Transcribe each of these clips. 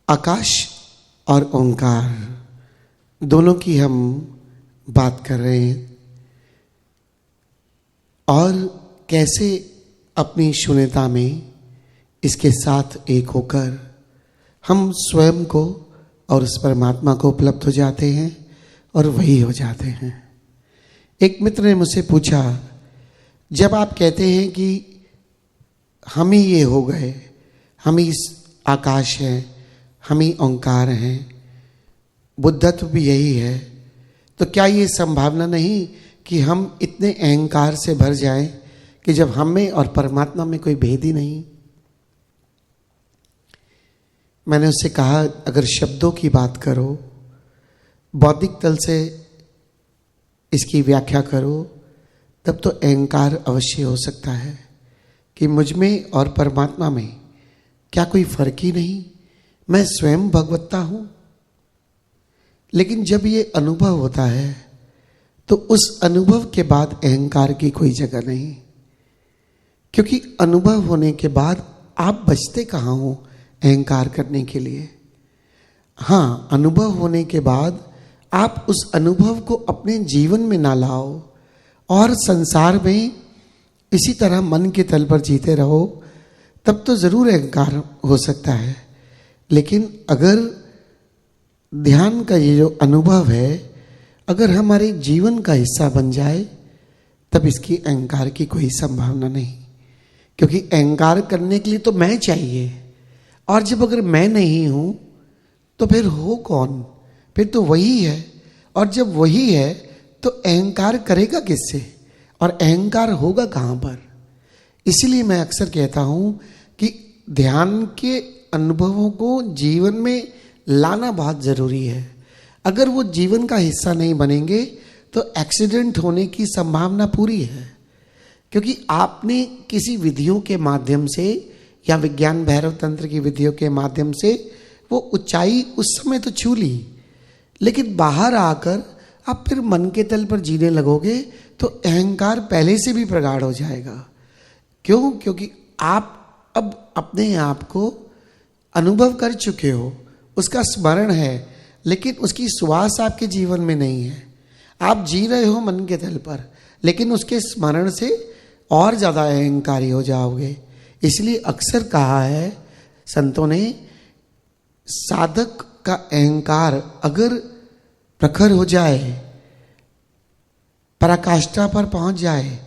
आकाश और ओंकार दोनों की हम बात कर रहे हैं और कैसे अपनी शून्यता में इसके साथ एक होकर हम स्वयं को और उस परमात्मा को उपलब्ध हो जाते हैं और वही हो जाते हैं। एक मित्र ने मुझसे पूछा, जब आप कहते हैं कि हम ही ये हो गए, हम ही आकाश है, हम ही ओंकार हैं, बुद्धत्व भी यही है, तो क्या ये संभावना नहीं कि हम इतने अहंकार से भर जाएं कि जब हम में और परमात्मा में कोई भेद ही नहीं? मैंने उससे कहा, अगर शब्दों की बात करो, बौद्धिक तल से इसकी व्याख्या करो, तब तो अहंकार अवश्य हो सकता है कि मुझ में और परमात्मा में क्या कोई फर्क ही नहीं, मैं स्वयं भगवत्ता हूं। लेकिन जब ये अनुभव होता है तो उस अनुभव के बाद अहंकार की कोई जगह नहीं, क्योंकि अनुभव होने के बाद आप बचते कहाँ हो अहंकार करने के लिए। हाँ, अनुभव होने के बाद आप उस अनुभव को अपने जीवन में ना लाओ और संसार में इसी तरह मन के तल पर जीते रहो, तब तो जरूर अहंकार हो सकता है। लेकिन अगर ध्यान का ये जो अनुभव है अगर हमारे जीवन का हिस्सा बन जाए, तब इसकी अहंकार की कोई संभावना नहीं, क्योंकि अहंकार करने के लिए तो मैं चाहिए, और जब अगर मैं नहीं हूं तो फिर हो कौन? फिर तो वही है, और जब वही है तो अहंकार करेगा किससे और अहंकार होगा कहां पर? इसलिए मैं अक्सर कहता हूं कि ध्यान के अनुभवों को जीवन में लाना बहुत जरूरी है। अगर वो जीवन का हिस्सा नहीं बनेंगे तो एक्सीडेंट होने की संभावना पूरी है, क्योंकि आपने किसी विधियों के माध्यम से या विज्ञान भैरव तंत्र की विधियों के माध्यम से वो ऊंचाई उस समय तो छू ली, लेकिन बाहर आकर आप फिर मन के तल पर जीने लगोगे तो अहंकार पहले से भी प्रगाढ़ हो जाएगा। क्यों? क्योंकि आप अब अपने आप को अनुभव कर चुके हो, उसका स्मरण है, लेकिन उसकी सुवास आपके जीवन में नहीं है। आप जी रहे हो मन के तल पर, लेकिन उसके स्मरण से और ज्यादा अहंकारी हो जाओगे। इसलिए अक्सर कहा है संतों ने, साधक का अहंकार अगर प्रखर हो जाए, पराकाष्ठा पर पहुंच जाए,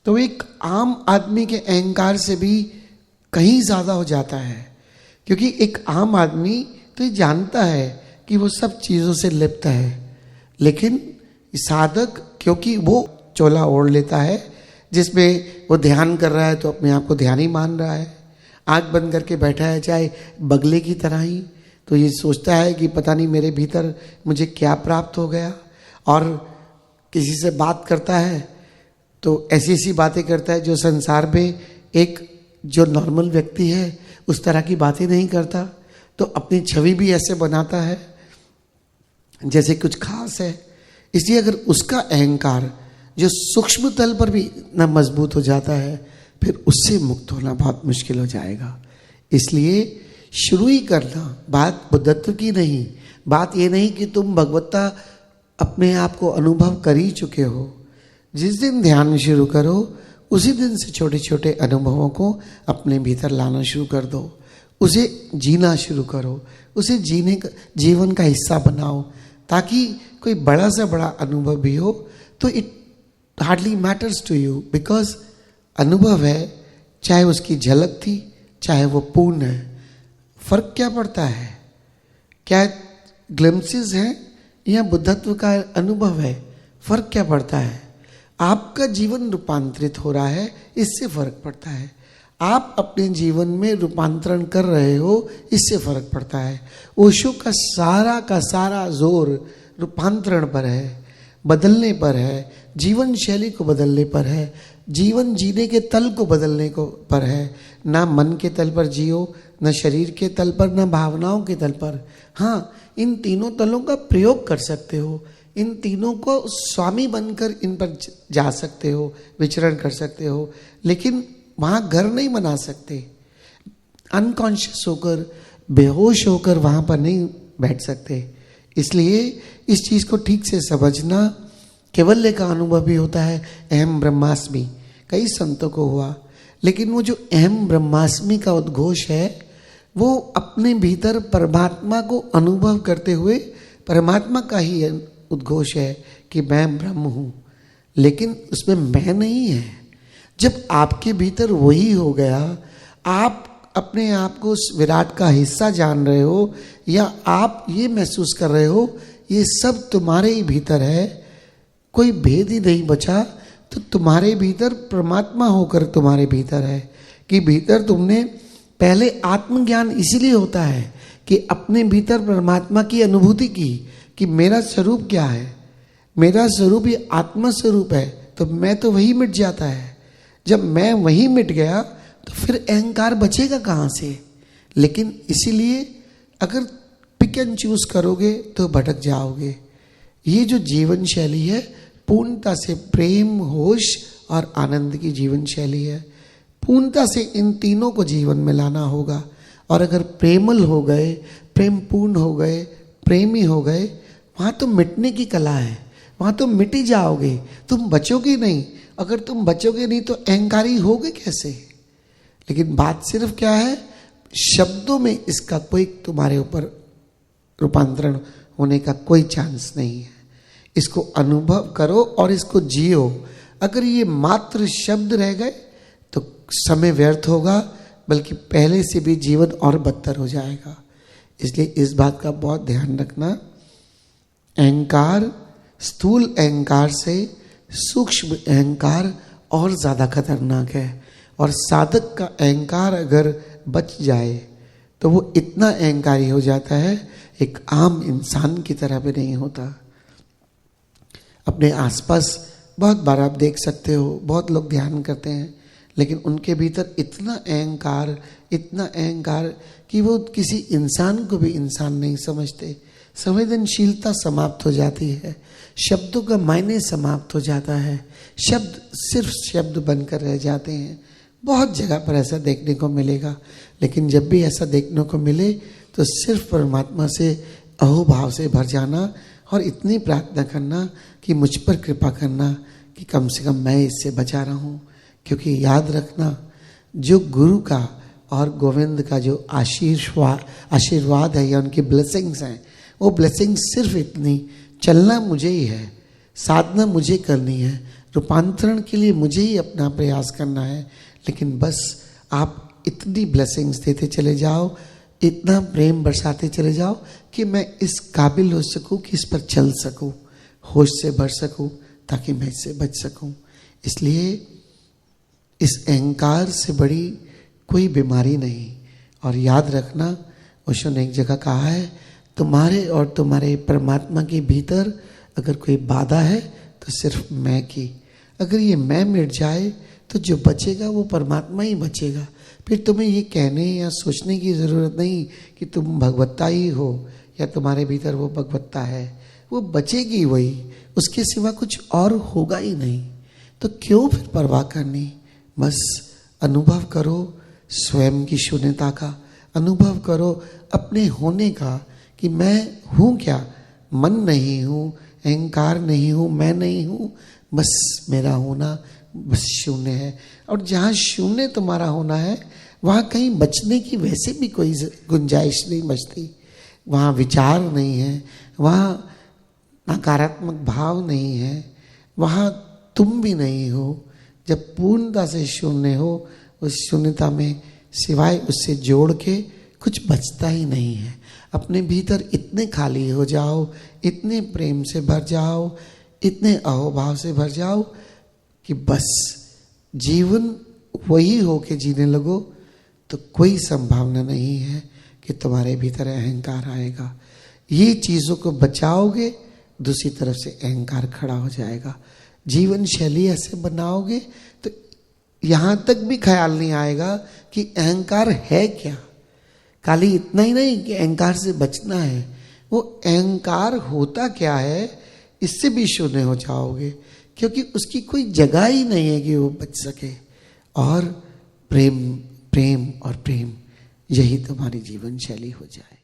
तो एक आम आदमी के अहंकार से भी कहीं ज्यादा हो जाता है। क्योंकि एक आम आदमी तो ये जानता है कि वो सब चीजों से लिप्त है, लेकिन साधक क्योंकि वो चोला ओढ़ लेता है जिसमें वो ध्यान कर रहा है तो अपने आप को ध्यानी मान रहा है, आंख बंद करके बैठा है चाहे बगले की तरह ही, तो ये सोचता है कि पता नहीं मेरे भीतर मुझे क्या प्राप्त हो गया। और किसी से बात करता है तो ऐसी ऐसी बातें करता है जो संसार में एक जो नॉर्मल व्यक्ति है उस तरह की बातें नहीं करता, तो अपनी छवि भी ऐसे बनाता है जैसे कुछ खास है। इसलिए अगर उसका अहंकार जो सूक्ष्म तल पर भी न मजबूत हो जाता है, फिर उससे मुक्त होना बहुत मुश्किल हो जाएगा। इसलिए शुरू ही करना, बात बुद्धत्व की नहीं, बात ये नहीं कि तुम भगवत्ता अपने आप को अनुभव कर ही चुके हो। जिस दिन ध्यान शुरू करो उसी दिन से छोटे छोटे अनुभवों को अपने भीतर लाना शुरू कर दो, उसे जीना शुरू करो, उसे जीने का जीवन का हिस्सा बनाओ, ताकि कोई बड़ा से बड़ा अनुभव भी हो तो it hardly matters to you, because अनुभव है, चाहे उसकी झलक थी चाहे वो पूर्ण है, फर्क क्या पड़ता है? क्या ग्लिम्पसेस हैं या बुद्धत्व का अनुभव है? फर्क क्या पड़ता है? आपका जीवन रूपांतरित हो रहा है, इससे फर्क पड़ता है। आप अपने जीवन में रूपांतरण कर रहे हो, इससे फर्क पड़ता है। ओशो का सारा जोर रूपांतरण पर है, बदलने पर है, जीवन शैली को बदलने पर है, जीवन जीने के तल को बदलने को पर है। ना मन के तल पर जियो, न शरीर के तल पर, न भावनाओं के तल पर। हाँ, इन तीनों तलों का प्रयोग कर सकते हो, इन तीनों को स्वामी बनकर इन पर जा सकते हो, विचरण कर सकते हो, लेकिन वहां घर नहीं बना सकते। अनकॉन्शियस होकर बेहोश होकर वहां पर नहीं बैठ सकते। इसलिए इस चीज को ठीक से समझना। कैवल्य का अनुभव भी होता है, अहम ब्रह्मास्मि, कई संतों को हुआ। लेकिन वो जो अहम ब्रह्मास्मि का उद्घोष है, वो अपने भीतर परमात्मा को अनुभव करते हुए परमात्मा का ही उद्घोष है कि मैं ब्रह्म हूं, लेकिन उसमें मैं नहीं है। जब आपके भीतर वही हो गया, आप अपने आप को उस विराट का हिस्सा जान रहे हो, या आप ये महसूस कर रहे हो ये सब तुम्हारे ही भीतर है, कोई भेद ही नहीं बचा, तो तुम्हारे भीतर परमात्मा होकर तुम्हारे भीतर है कि भीतर तुमने पहले आत्मज्ञान इसीलिए होता है कि अपने भीतर परमात्मा की अनुभूति की कि मेरा स्वरूप क्या है। मेरा स्वरूप ये आत्मा स्वरूप है, तो मैं तो वही मिट जाता है। जब मैं वही मिट गया तो फिर अहंकार बचेगा कहाँ से। लेकिन इसीलिए अगर पिक एंड चूज करोगे तो भटक जाओगे। ये जो जीवन शैली है पूर्णता से प्रेम, होश और आनंद की जीवन शैली है। पूर्णता से इन तीनों को जीवन में लाना होगा। और अगर प्रेमल हो गए, प्रेम पूर्ण हो गए, प्रेमी हो गए, वहां तो मिटने की कला है, वहां तो मिट ही जाओगे, तुम बचोगे नहीं। अगर तुम बचोगे नहीं तो अहंकारी होगे कैसे। लेकिन बात सिर्फ क्या है, शब्दों में इसका कोई तुम्हारे ऊपर रूपांतरण होने का कोई चांस नहीं है। इसको अनुभव करो और इसको जियो। अगर ये मात्र शब्द रह गए तो समय व्यर्थ होगा, बल्कि पहले से भी जीवन और बदतर हो जाएगा। इसलिए इस बात का बहुत ध्यान रखना। अहंकार, स्थूल अहंकार से सूक्ष्म अहंकार और ज्यादा खतरनाक है। और साधक का अहंकार अगर बच जाए तो वो इतना अहंकारी हो जाता है, एक आम इंसान की तरह भी नहीं होता। अपने आसपास बहुत बार आप देख सकते हो, बहुत लोग ध्यान करते हैं, लेकिन उनके भीतर इतना अहंकार कि वो किसी इंसान को भी इंसान नहीं समझते। संवेदनशीलता समाप्त हो जाती है, शब्दों का मायने समाप्त हो जाता है, शब्द सिर्फ शब्द बनकर रह जाते हैं। बहुत जगह पर ऐसा देखने को मिलेगा। लेकिन जब भी ऐसा देखने को मिले तो सिर्फ परमात्मा से अहोभाव से भर जाना और इतनी प्रार्थना करना कि मुझ पर कृपा करना कि कम से कम मैं इससे बचा रहा हूँ। क्योंकि याद रखना, जो गुरु का और गोविंद का जो आशीर्वाद है या उनकी ब्लेसिंग्स हैं, वो ब्लेसिंग्स सिर्फ इतनी, चलना मुझे ही है, साधना मुझे करनी है, रूपांतरण के लिए मुझे ही अपना प्रयास करना है। लेकिन बस आप इतनी ब्लेसिंग्स देते चले जाओ, इतना प्रेम बरसाते चले जाओ कि मैं इस काबिल हो सकूं कि इस पर चल सकूं, होश से भर सकूं, ताकि मैं इससे बच सकूं। इसलिए इस अहंकार से बड़ी कोई बीमारी नहीं। और याद रखना, ओशो ने एक जगह कहा है, तुम्हारे और तुम्हारे परमात्मा के भीतर अगर कोई बाधा है तो सिर्फ मैं की। अगर ये मैं मिट जाए तो जो बचेगा वो परमात्मा ही बचेगा। फिर तुम्हें ये कहने या सोचने की ज़रूरत नहीं कि तुम भगवत्ता ही हो या तुम्हारे भीतर वो भगवत्ता है। वो बचेगी वही, उसके सिवा कुछ और होगा ही नहीं। तो क्यों फिर परवाह करनी। बस अनुभव करो स्वयं की शून्यता का, अनुभव करो अपने होने का कि मैं हूँ क्या। मन नहीं हूँ, अहंकार नहीं हूँ, मैं नहीं हूँ, बस मेरा होना बस शून्य है। और जहाँ शून्य तुम्हारा होना है वहाँ कहीं बचने की वैसे भी कोई गुंजाइश नहीं बचती। वहाँ विचार नहीं है, वहाँ नकारात्मक भाव नहीं है, वहाँ तुम भी नहीं हो। जब पूर्णता से शून्य हो, उस शून्यता में सिवाय उससे जोड़ के कुछ बचता ही नहीं है। अपने भीतर इतने खाली हो जाओ, इतने प्रेम से भर जाओ, इतने अहोभाव से भर जाओ कि बस जीवन वही हो के जीने लगो। तो कोई संभावना नहीं है कि तुम्हारे भीतर अहंकार आएगा। ये चीज़ों को बचाओगे, दूसरी तरफ से अहंकार खड़ा हो जाएगा। जीवन शैली ऐसे बनाओगे तो यहाँ तक भी ख्याल नहीं आएगा कि अहंकार है क्या। खाली इतना ही नहीं कि अहंकार से बचना है, वो अहंकार होता क्या है इससे भी शून्य हो जाओगे, क्योंकि उसकी कोई जगह ही नहीं है कि वो बच सके। और प्रेम, प्रेम और प्रेम, यही तुम्हारी जीवन शैली हो जाए।